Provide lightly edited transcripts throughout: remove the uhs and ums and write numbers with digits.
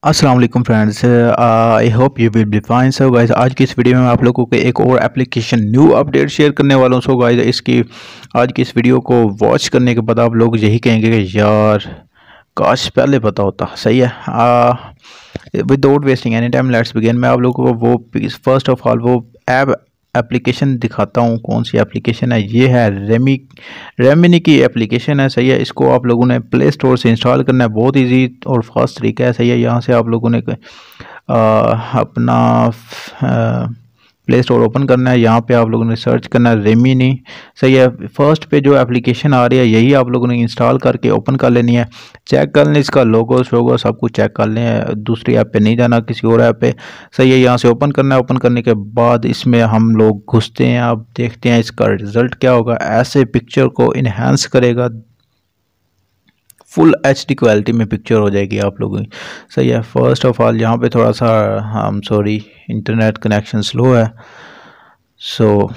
अस्सलाम वालेकुम friends, I hope you will be fine. So guys, आज की इस वीडियो में मैं आप लोगों को एक और एप्लीकेशन न्यू अपडेट शेयर करने वाला हूँ। सो गाइस, इसकी आज की इस वीडियो को वॉच करने के बाद आप लोग यही कहेंगे कि यार काश पहले पता होता। सही है। Without wasting any time let's begin. मैं आप लोगों को वो फर्स्ट ऑफ ऑल वो ऐप एप्लीकेशन दिखाता हूँ। कौन सी एप्लीकेशन है? ये है रेमिनी की एप्लीकेशन है। सही है। इसको आप लोगों ने प्ले स्टोर से इंस्टॉल करना है। बहुत इजी और फास्ट तरीका है। सही है। यहाँ से आप लोगों ने अपना प्ले स्टोर ओपन करना है। यहाँ पे आप लोगों ने सर्च करना है रेमिनी। सही है। फर्स्ट पे जो एप्लीकेशन आ रही है यही आप लोगों ने इंस्टॉल करके ओपन कर लेनी है। चेक कर लें, इसका लोगो शोगो सब कुछ चेक कर लें। दूसरी ऐप पे नहीं जाना, किसी और ऐप पे। सही है। यहाँ से ओपन करना है। ओपन करने के बाद इसमें हम लोग घुसते हैं। अब देखते हैं इसका रिजल्ट क्या होगा। ऐसे पिक्चर को इन्हेंस करेगा, फुल एचडी क्वालिटी में पिक्चर हो जाएगी आप लोगों की। सही है। फर्स्ट ऑफ ऑल यहाँ पे थोड़ा सा सॉरी इंटरनेट कनेक्शन स्लो है। So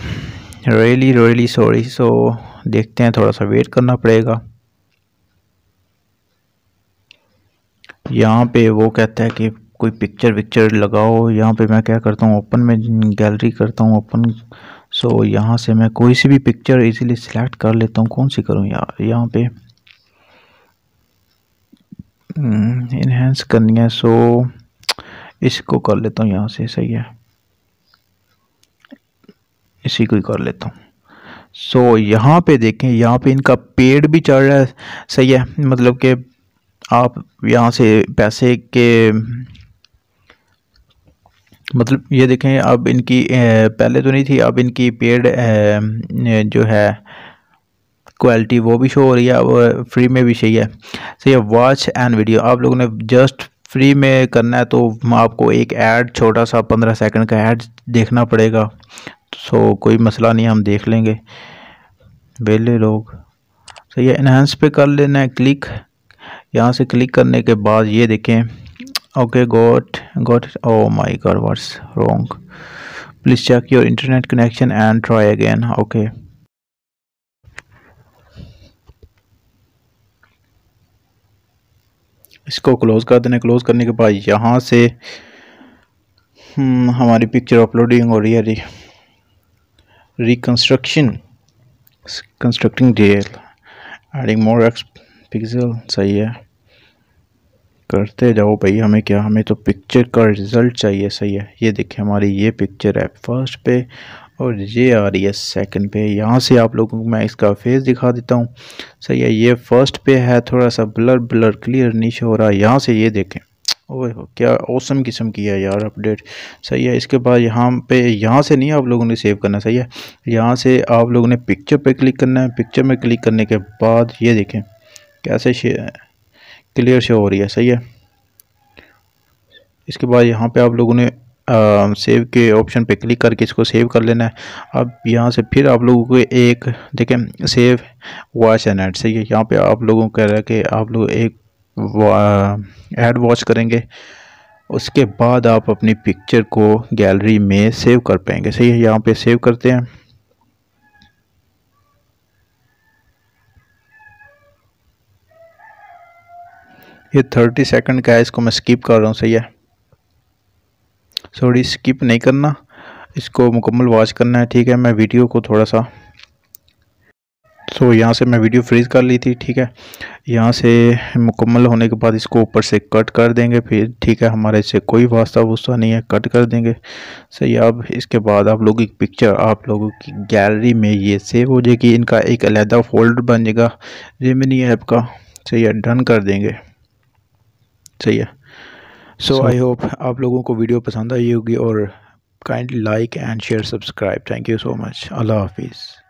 really really sorry. So देखते हैं, थोड़ा सा वेट करना पड़ेगा। यहाँ पे वो कहता है कि कोई पिक्चर विक्चर लगाओ। यहाँ पे मैं क्या करता हूँ, ओपन में गैलरी करता हूँ ओपन। सो यहाँ से मैं कोई सी भी पिक्चर इजीली सिलेक्ट कर लेता हूँ। कौन सी करूँ यार? यहाँ पे इन्हेंस करनी है। सो इसको कर लेता हूँ यहाँ से। सही है। इसी को ही कर लेता हूँ। सो यहाँ पे देखें, यहाँ पे इनका पेड भी चल रहा है। सही है। मतलब कि आप यहाँ से पैसे के मतलब ये देखें, अब इनकी पहले तो नहीं थी, अब इनकी पेड जो है क्वालिटी वो भी शो हो रही है। अब फ्री में भी सही है। सही है। वॉच एंड वीडियो आप लोगों ने जस्ट फ्री में करना है तो आपको एक ऐड, छोटा सा 15 सेकंड का ऐड देखना पड़ेगा। सो कोई मसला नहीं, हम देख लेंगे, वेले लोग। सही है। इन्हांस पे कर लेना है क्लिक। यहाँ से क्लिक करने के बाद ये देखें, okay got got. Oh my god, what's wrong? Please check your internet connection and try again. Okay, इसको क्लोज कर देना। क्लोज करने के बाद यहाँ से हमारी पिक्चर अपलोडिंग हो रही है। Reconstruction constructing detail adding more x pixel. सही है। करते जाओ भाई, हमें क्या, हमें तो पिक्चर का रिज़ल्ट चाहिए। सही है। ये देखिए, हमारी ये पिक्चर है फर्स्ट पे और ये आ रही है सेकंड पे। यहाँ से आप लोगों को मैं इसका फेस दिखा देता हूँ। सही है। ये फर्स्ट पे है, थोड़ा सा ब्लर ब्लर क्लियर नहीं हो रहा। यहाँ से ये देखें, ओए हो क्या औसम किस्म की है यार अपडेट। सही है। इसके बाद यहाँ पे, यहाँ से नहीं आप लोगों ने सेव करना। सही है। यहाँ से आप लोगों ने पिक्चर पे क्लिक करना है। पिक्चर में क्लिक करने के बाद ये देखें कैसे क्लियर शो हो रही है। सही है। इसके बाद यहाँ पे आप लोगों ने सेव के ऑप्शन पे क्लिक करके इसको सेव कर लेना है। अब यहाँ से फिर आप लोगों को एक देखें, सेव वॉच एंड ऐड। सही है। यहाँ पे आप लोगों को कह रहा है कि आप लोग एक ऐड वॉच करेंगे, उसके बाद आप अपनी पिक्चर को गैलरी में सेव कर पाएंगे। सही है। यहाँ पे सेव करते हैं। ये 30 सेकंड का है, इसको मैं स्किप कर रहा हूँ। सही है। सॉरी, स्किप नहीं करना, इसको मुकम्मल वॉच करना है। ठीक है। मैं वीडियो को थोड़ा सा यहाँ से मैं वीडियो फ्रीज कर ली थी। ठीक है। यहाँ से मुकम्मल होने के बाद इसको ऊपर से कट कर देंगे फिर। ठीक है। हमारे से कोई वास्ता वुस्ता नहीं है, कट कर देंगे। सही। अब इसके बाद आप लोगों की पिक्चर आप लोगों की गैलरी में ये सेव हो जाएगी। इनका एक अलहदा फोल्डर बन जाएगा रेमिनी ऐप का। सही है। डन कर देंगे। सही है। सो आई होप आप लोगों को वीडियो पसंद आई होगी और kindly like and share subscribe. Thank you so much. Allah हाफिज़।